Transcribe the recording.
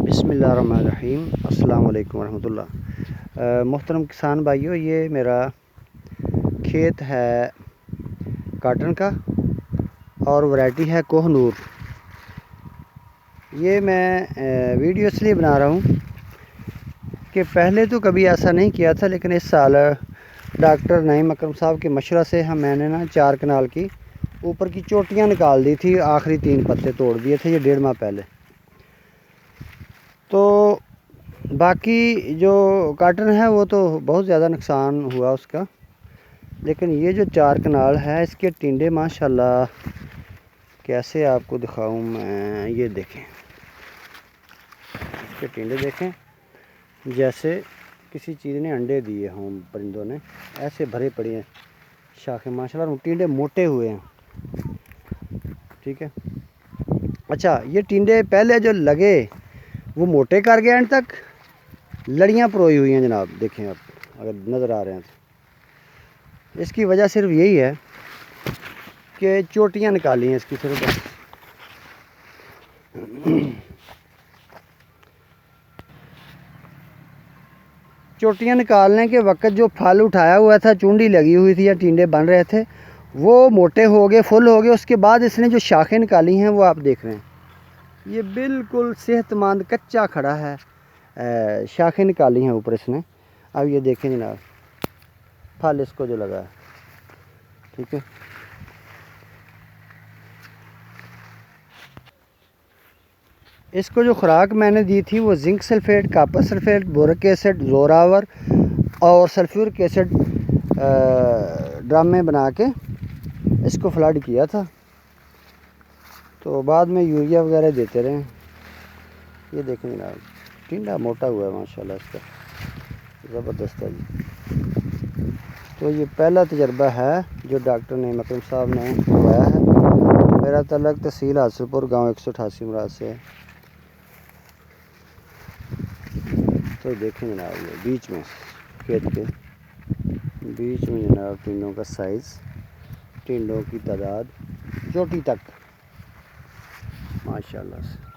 بسم اللہ الرحمن الرحیم۔ السلام علیکم ورحمۃ اللہ۔ محترم کسان بھائیو، یہ میرا کھیت ہے کاٹن کا اور ورائٹی ہے کوہ نور۔ یہ میں ویڈیو اس لیے بنا رہا ہوں کہ پہلے تو کبھی ایسا نہیں کیا تھا، لیکن اس سال ڈاکٹر نعیم اکرم صاحب کے مشورہ سے میں نے 4 کنال کی اوپر کی چوٹیاں نکال دی تھی، آخری 3 پتے توڑ دیے تھے، یہ 1.5 ماہ پہلے۔ تو باقی جو کاٹن ہے وہ تو بہت زیادہ نقصان ہوا اس کا، لیکن یہ جو 4 کنال ہے اس کے ٹینڈے ماشاءاللہ کیسے آپ کو دکھاؤں میں، یہ دیکھیں اس کے ٹینڈے دیکھیں، جیسے کسی چیز نے انڈے دیے ہوں، پرندوں نے ایسے بھرے پڑے ہیں شاخیں ماشاءاللہ، ٹینڈے موٹے ہوئے ہیں۔ ٹھیک ہے، اچھا یہ ٹینڈے پہلے جو لگے وہ موٹے کر گئے، اینڈ تک لڑیاں پروئی ہوئی ہیں جناب، دیکھیں آپ اگر نظر آ رہے ہیں تو اس کی وجہ صرف یہی ہے کہ چوٹیاں نکالی ہیں اس کی صرف۔ چوٹیاں نکالنے کے وقت جو پھل اٹھایا ہوا تھا، چونڈی لگی ہوئی تھی یا ٹینڈے بن رہے تھے، وہ موٹے ہو گئے، فل ہو گئے۔ اس کے بعد اس نے جو شاخیں نکالی ہیں وہ آپ دیکھ رہے ہیں، یہ بالکل صحت مند کچا کھڑا ہے، شاخیں نکالی ہیں اوپر اس نے۔ اب یہ دیکھیں جناب پھل اس کو جو لگا ہے، ٹھیک ہے۔ اس کو جو خوراک میں نے دی تھی وہ zinc sulphate, copper sulphate, بورک acid, زوراور اور سلفیورک ایسڈ ڈرم میں بنا کے اس کو فلڈ کیا تھا، تو بعد میں یوریا وغیرہ دیتے رہے۔ یہ دیکھیں جناب ٹینڈا موٹا ہوا ہے ماشاءاللہ، اس کا زبردست ہے جی۔ تو یہ پہلا تجربہ ہے جو ڈاکٹر نعیم اکرم صاحب نے کروایا ہے۔ میرا تعلق تحصیل حاصل پور گاؤں 188 مراد سے ہے۔ تو دیکھیں جناب یہ بیچ میں کھیت کے بیچ میں جناب ٹینڈوں کا سائز، ٹینڈوں کی تعداد چوٹی تک ماشاءاللہ سے۔